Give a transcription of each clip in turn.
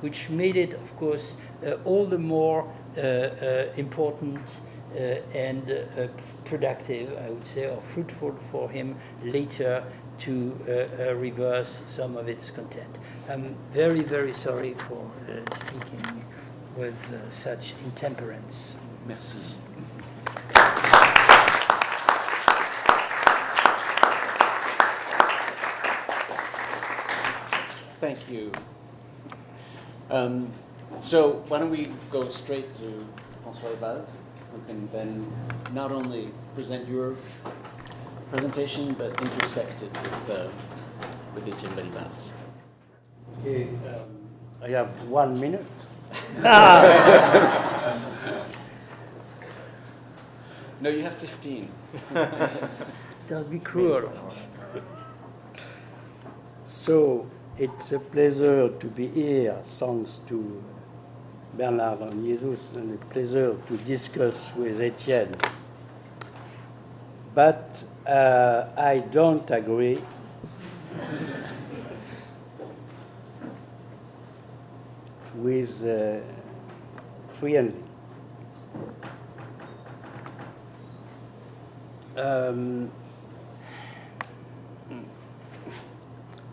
which made it, of course, all the more important and productive, I would say, or fruitful for him later to reverse some of its content. I'm very, very sorry for speaking with such intemperance. Merci. Thank you. So why don't we go straight to François Valls, who can then not only present your presentation, but intersect it with Etienne Balibal's. Okay, I have 1 minute. No, you have 15. That would be cruel. So it's a pleasure to be here, thanks to Bernard and Jesus, and a pleasure to discuss with Etienne. But I don't agree with free envy.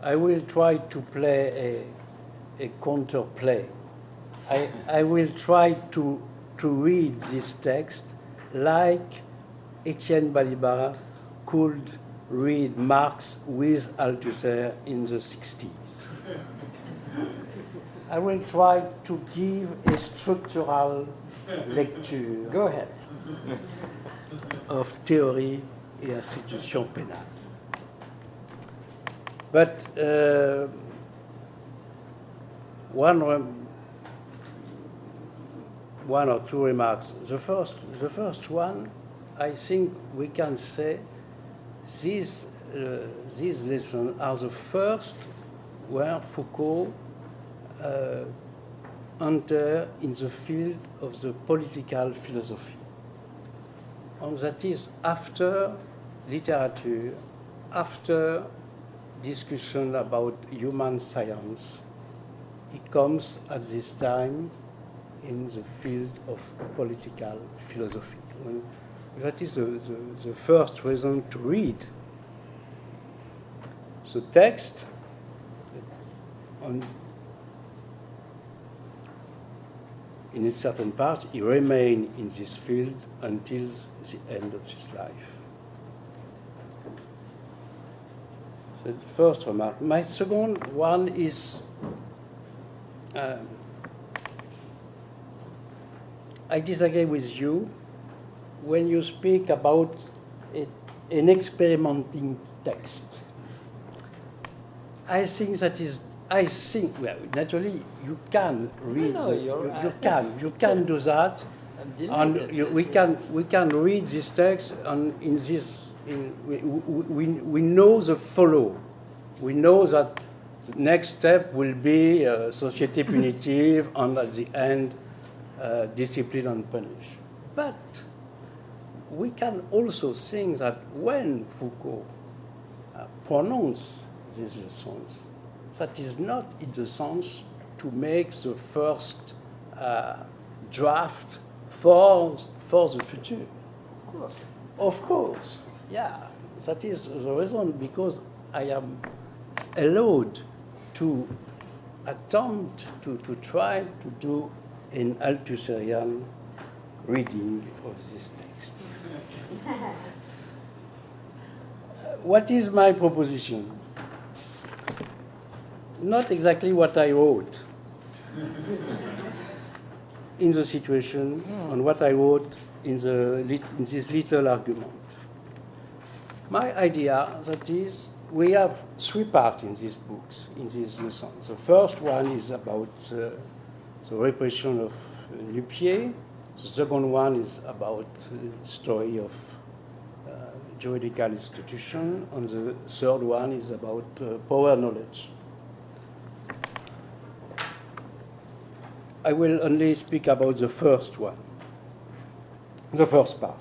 I will try to play a counterplay. I will try to read this text like Etienne Balibar could read Marx with Althusser in the 60s. I will try to give a structural lecture. Go ahead. Of théorie et institution pénale. But one or two remarks. The first one, I think we can say these lessons are the first where Foucault entered in the field of the political philosophy. And that is after literature, after discussion about human science, it comes at this time in the field of political philosophy. And that is the first reason to read the text. In a certain part, he remained in this field until the end of his life. The first remark. My second one is I disagree with you when you speak about an experimenting text. I think well, naturally you can read. You can do that, and we can read this text, and we know the follow. We know that the next step will be société punitive, and at the end, discipline and punish. But we can also think that when Foucault pronounced these lessons, that is not in the sense to make the first draft for the future. Of course, yeah. That is the reason, because I am allowed to attempt to try to do an Althusserian reading of this text. What is my proposition? Not exactly what I wrote in the situation and what I wrote in this little argument. My idea, that is, we have three parts in these books, in these lessons. The first one is about the repression of nu-pieds. The second one is about the story of juridical institution, and the third one is about power knowledge. I will only speak about the first one, the first part.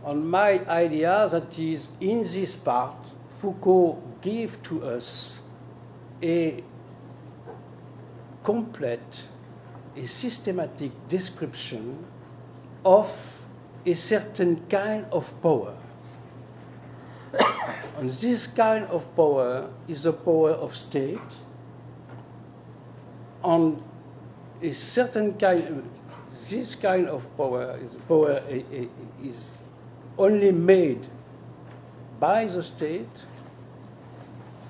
On my idea, that is, in this part, Foucault gave to us a complete, a systematic description of a certain kind of power. And this kind of power is the power of state, and a certain kind, this kind of power is only made by the state,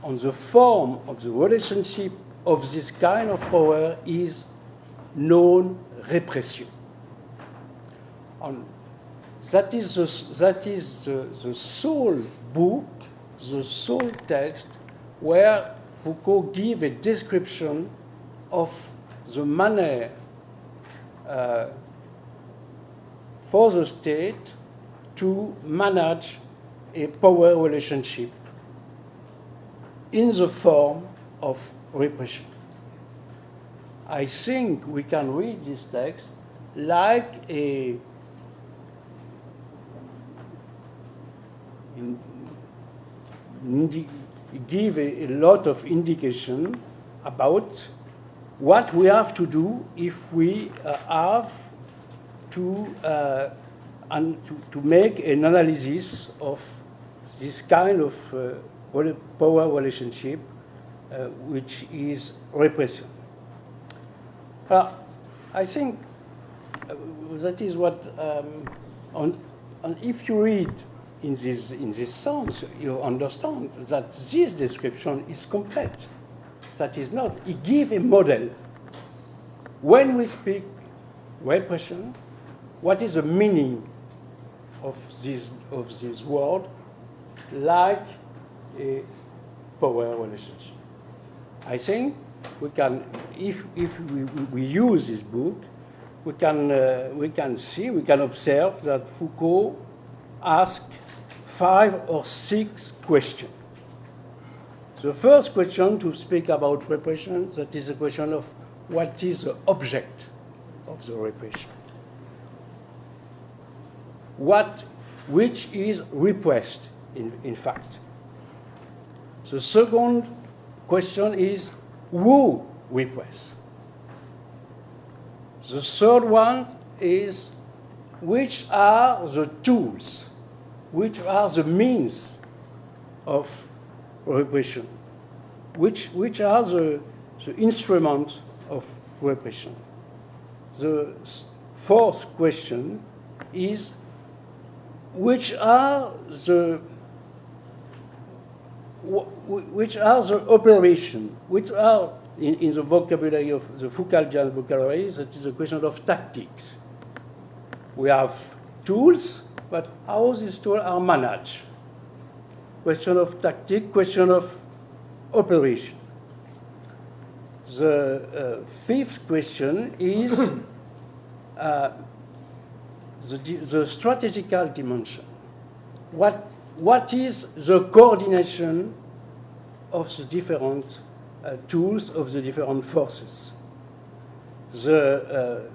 and the form of the relationship of this kind of power is known repression. And that is the sole book, the sole text, where Foucault gives a description of the manner for the state to manage a power relationship in the form of repression. I think we can read this text like a give a lot of indication about what we have to do if we have to make an analysis of this kind of power relationship, which is repression. I think that is what, and if you read in this sense, you understand that this description is complete. That is not, it gives a model. When we speak repression, what is the meaning of this word, like a power relationship? I think we can, if we use this book, we can see, we can observe that Foucault asked 5 or 6 questions. The first question to speak about repression, that is the question of what is the object of the repression. Which is repressed, in fact. The second question is who repress. The third one is which are the tools, which are the means of repression, which are the instruments of repression. The fourth question is which are the operation, which are in the vocabulary of the Foucauldian vocabulary, that is a question of tactics. We have tools, but how these tools are managed. Question of tactic, question of operation. The fifth question is the strategical dimension. What is the coordination of the different tools of the different forces? The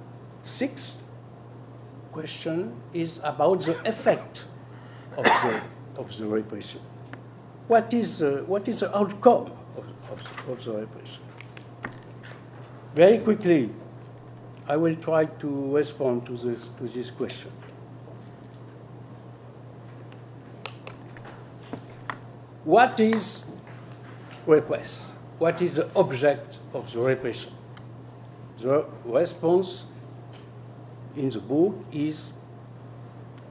sixth question is about the effect of the repression. What is the outcome of the repression? Very quickly, I will try to respond to this question. What is repress? What is the object of the repression? The response in the book is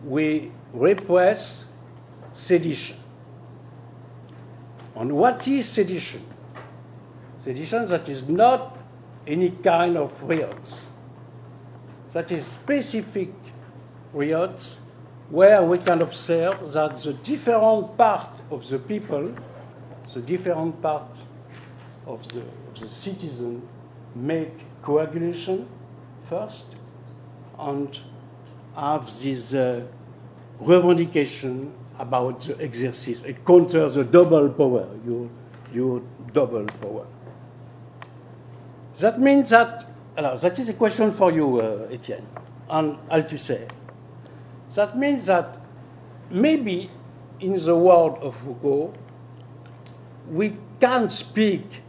we repress sedition. And what is sedition? Sedition that is not any kind of riots. That is specific riots where we can observe that the different part of the people, the different part of the citizen make coagulation first and have this revendication about the exercise, it counters the double power, your double power. That means that, that is a question for you, Etienne, and Althusser. That means that maybe in the world of Foucault, we can speak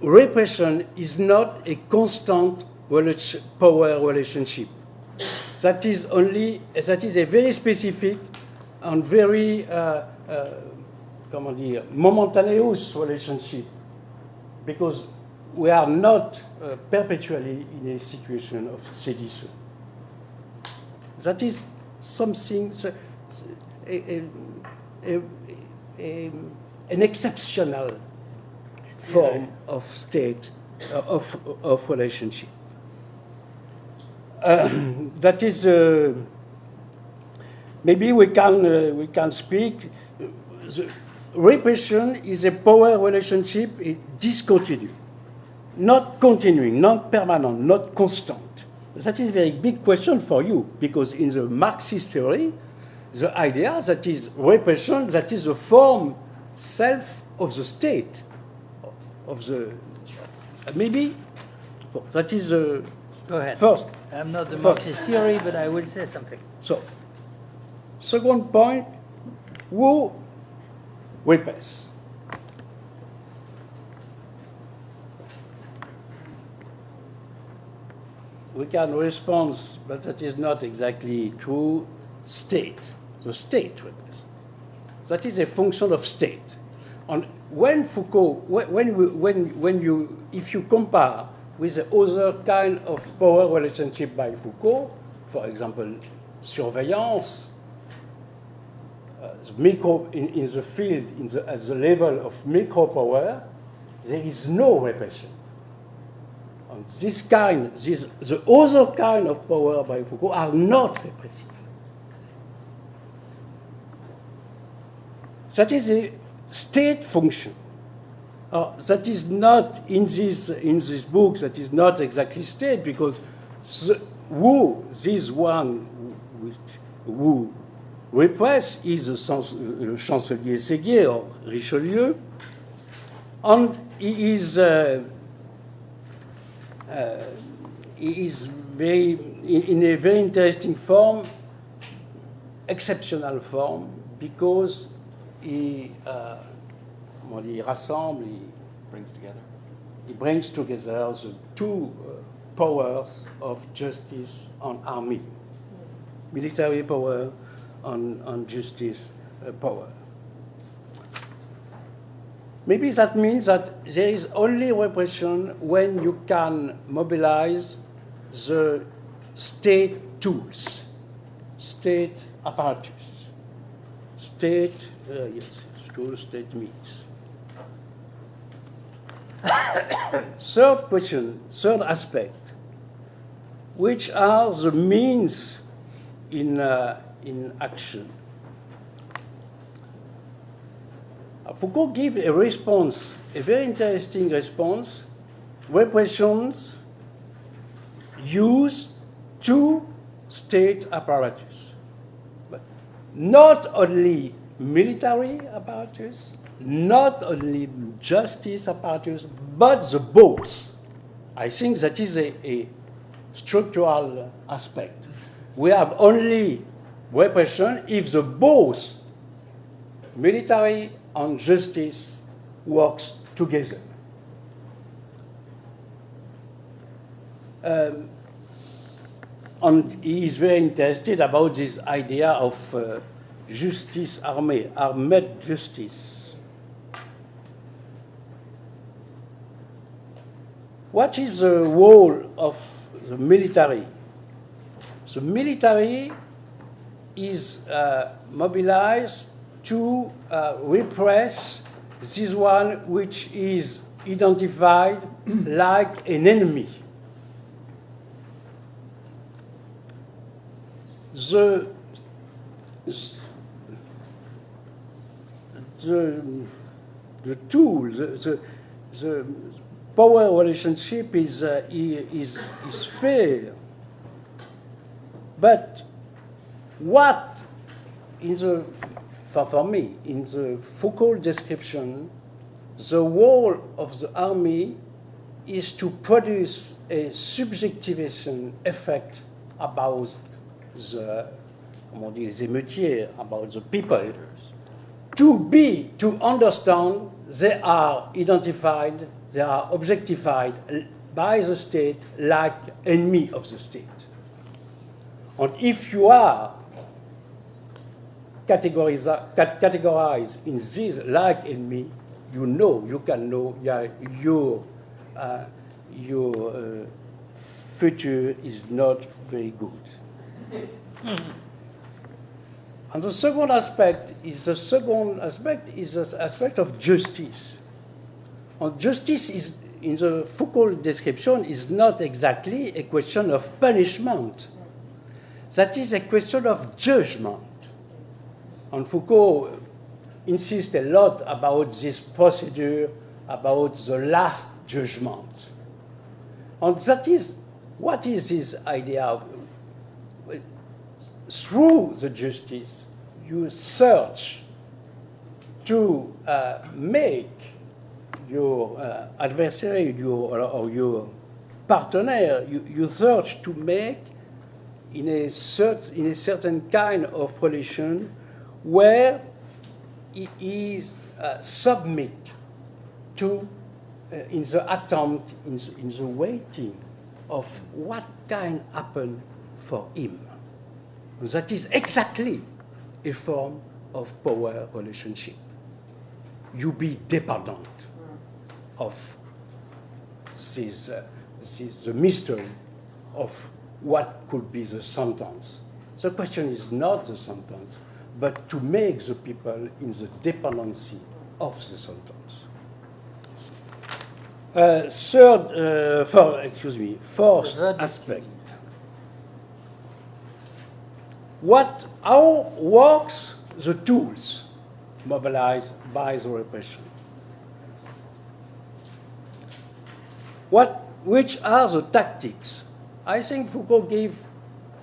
repression is not a constant power relationship. That is a very specific and very comment dire, momentaneous relationship, because we are not perpetually in a situation of sedition. That is something, an exceptional form of state, of relationship. That is, maybe we can speak. The repression is a power relationship, discontinued, not continuing, not permanent, not constant. That is a very big question for you, because in the Marxist theory, the idea that is repression, that is the form, self of the state, of the maybe that is Go ahead. First. I'm not the Marxist theory, but I will say something. So, second point, who repress? We can respond, but that is not exactly true. State, the state repress. That is a function of state. And when Foucault, if you compare with the other kind of power relationship by Foucault, for example, surveillance, micro in the field, at the level of micro power, there is no repression. And the other kind of power by Foucault are not repressive. That is a state function. That is not in this book. That is not exactly state, because this one who repress is the Chancelier Séguier or Richelieu, and he is very in a very interesting form, exceptional form, because he rassemble, he brings together the two powers of justice and army, military power and justice power. Maybe that means that there is only repression when you can mobilize the state tools, state apparatus, state, state means. Third question, third aspect, which are the means in action? Foucault gives a response, a very interesting response. Repressions use two state apparatus, but not only military apparatus, not only justice apparatus, but the both. I think that is a structural aspect. We have only repression if the both military and justice works together. And he is very interested about this idea of justice armée, armed justice. What is the role of the military? The military is mobilized to repress this one which is identified like an enemy. The tool, the power relationship is fair. But what for me, in the Foucault description, the role of the army is to produce a subjectivation effect about les émeutiers, about the people, to understand they are identified, they are objectified by the state like enemy of the state. And if you are categorized in this like enemy, you can know your future is not very good. And the second aspect is the aspect of justice. And justice is, in the Foucault description, is not exactly a question of punishment. That is a question of judgment. And Foucault insists a lot about this procedure, about the last judgment. And that is, what is this idea of, through the justice, you search to make your adversary or your partner, you search to make in a certain kind of relation where he is submit to in the attempt, in the waiting of what can happen for him. That is exactly a form of power relationship. You be dependent of the mystery of what could be the sentence. The question is not the sentence, but to make the people in the dependency of the sentence. Fourth aspect. How works the tools mobilized by the repression? Which are the tactics? I think Foucault gave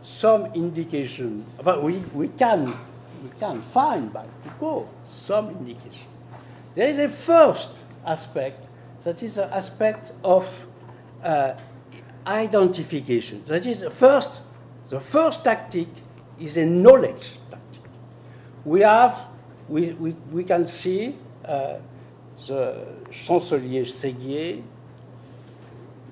some indication, but we can find by Foucault some indication. There is a first aspect, that is the aspect of identification. That is the first tactic is a knowledge tactic. We can see the Chancelier Séguier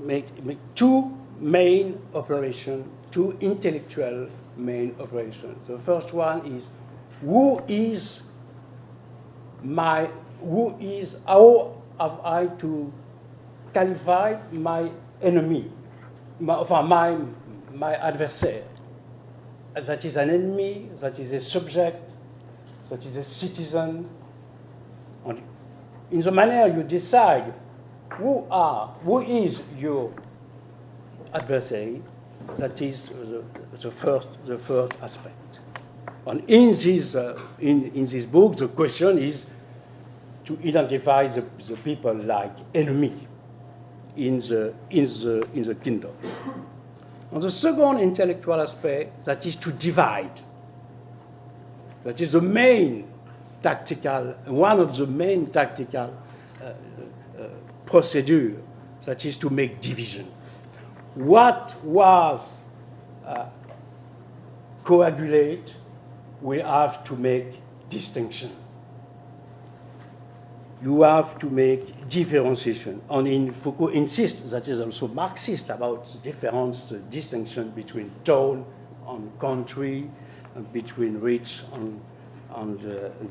make two main operations, two intellectual main operations. The first one is how have I to qualify my enemy, my adversary. That is an enemy, that is a subject, that is a citizen. And in the manner you decide who is your adversary, that is the first aspect. And in this book, the question is to identify the people like enemy in the kingdom. And the second intellectual aspect, that is to divide. That is the main tactical, one of the main tactical procedure, that is to make division. What was coagulate, we have to make distinction. You have to make differentiation. And Foucault insists, that is also Marxist, about the difference, the distinction between town and country, and between rich and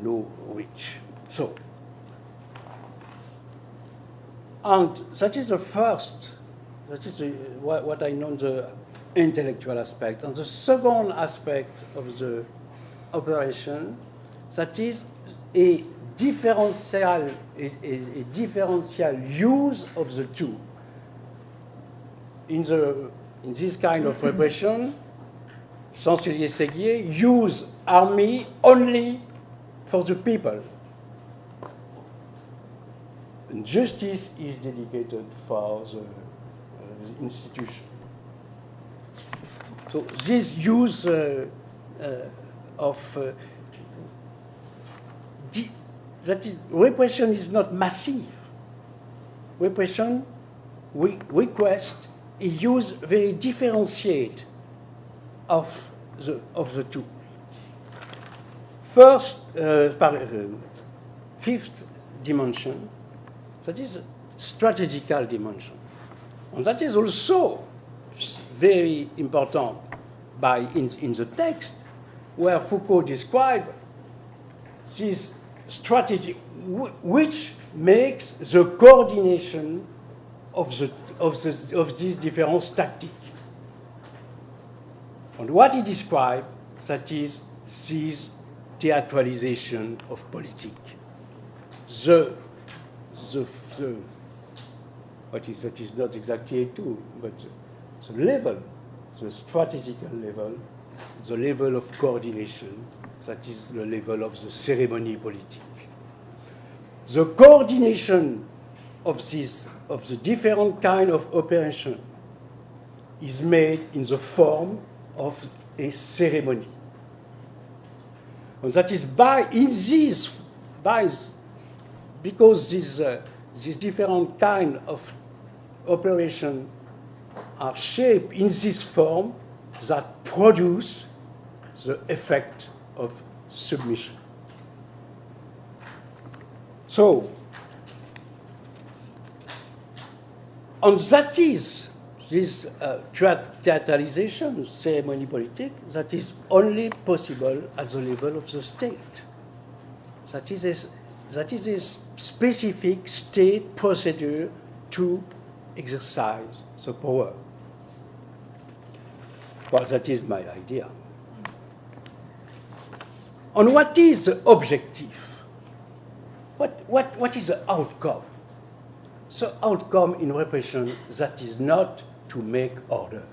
low rich. So, and that is the first, that is what I know the intellectual aspect. And the second aspect of the operation, that is a differential use of the two. In this kind of repression, Chancelier Séguier used army only for the people. And justice is dedicated for the institution. So this use that is, repression is not massive. Repression, request, a use very differentiate of the two. First, fifth dimension, that is strategical dimension. And that is also very important in the text, where Foucault describes this strategy which makes the coordination of these different tactics. And what he describes, that is this theatralization of politics. That is not exactly a tool, but the level, the strategical level, the level of coordination, that is the level of the ceremony politique. The coordination of the different kind of operation is made in the form of a ceremony. And that is because these different kind of operation are shaped in this form that produce the effect of submission. So, and that is this theatralization, ceremony politique, that is only possible at the level of the state. That is a specific state procedure to exercise the power. Well, that is my idea. And what is the objective? What is the outcome? The outcome in repression that is not to make order.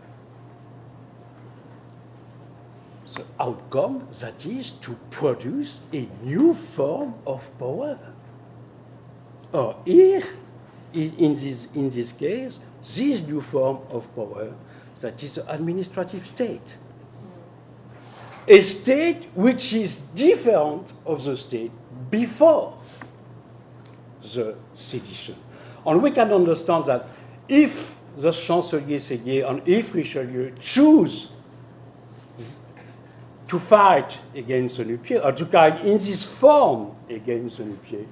The outcome that is to produce a new form of power. Or here, in this case, this new form of power, that is the administrative state. A state which is different of the state before the sedition. And we can understand that if the Chancelier Séguier and if Richelieu choose to fight against the nu-pieds, or to fight in this form against the nu-pieds,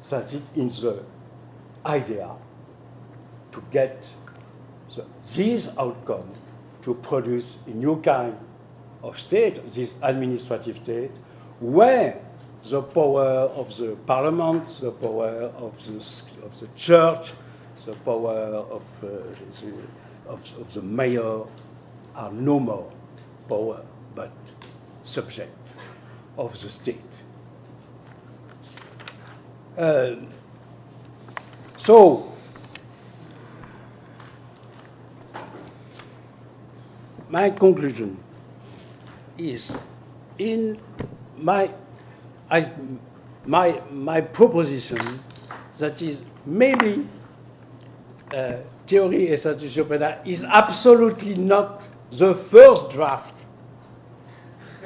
that is in the idea to get this outcome to produce a new kind of state, this administrative state, where the power of the parliament, the power of the church, the power of the mayor are no more power, but subject of the state. So, my conclusion is in my proposition that is maybe theory et statut penal is absolutely not the first draft,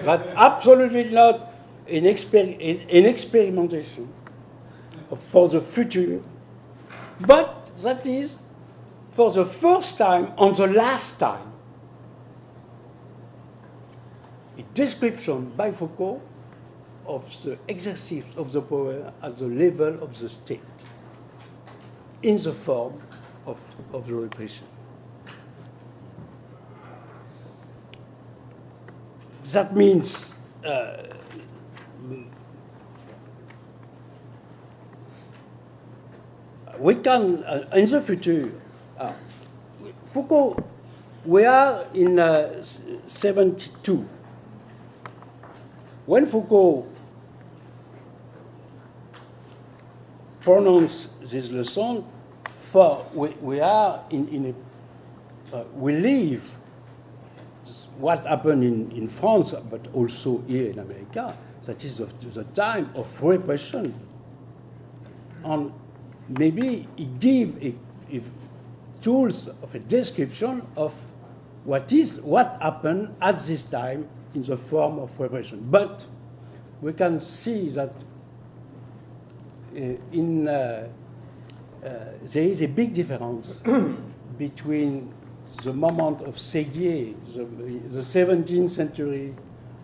but absolutely not an experimentation for the future, but that is for the first time and the last time a description by Foucault of the exercise of the power at the level of the state in the form of the repression. That means we can, in the future, Foucault, we are in 72. When Foucault pronounced this lesson, we are we live what happened in France, but also here in America. That is the time of repression. And maybe it gives tools of a description of what happened at this time in the form of repression. But we can see that there is a big difference between the moment of Séguier, the 17th century,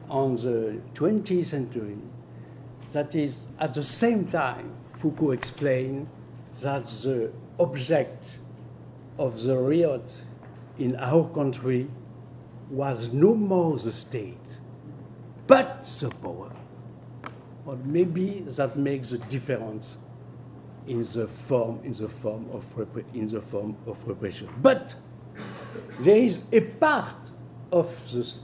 and the 20th century. That is, at the same time, Foucault explained that the object of the riot in our country was no more the state, but the power. Or maybe that makes a difference in the form of repression. But there is a part of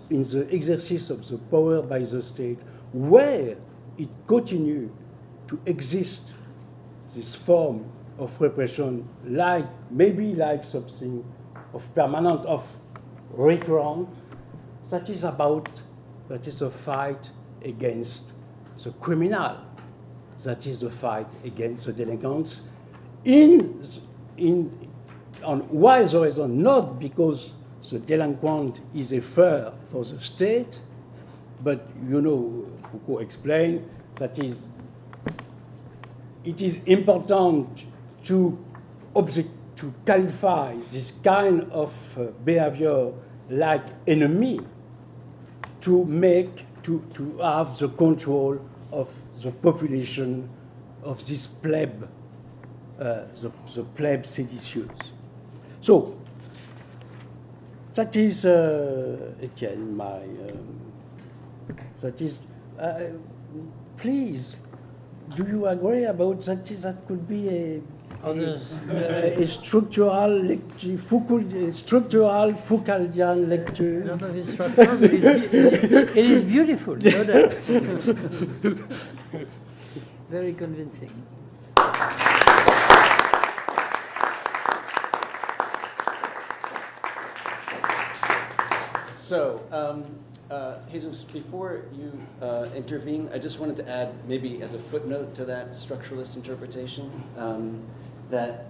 in the exercise of the power by the state where it continues to exist, this form of repression, maybe like something of permanent, of recurrent. That is a fight against the criminal. That is the fight against the delinquents. Why the reason? Not because the delinquent is a threat for the state, but Foucault explained that it is important to qualify this kind of behavior like enemy to have the control of the population of this plebe, the plebe seditious. So that is again my. That is. Please, do you agree about that? That could be a structural lecture, structural Foucauldian lecture. None of it's structural, but it is beautiful, no doubt. Very convincing. So, Jesus, before you intervene, I just wanted to add, maybe as a footnote to that structuralist interpretation, that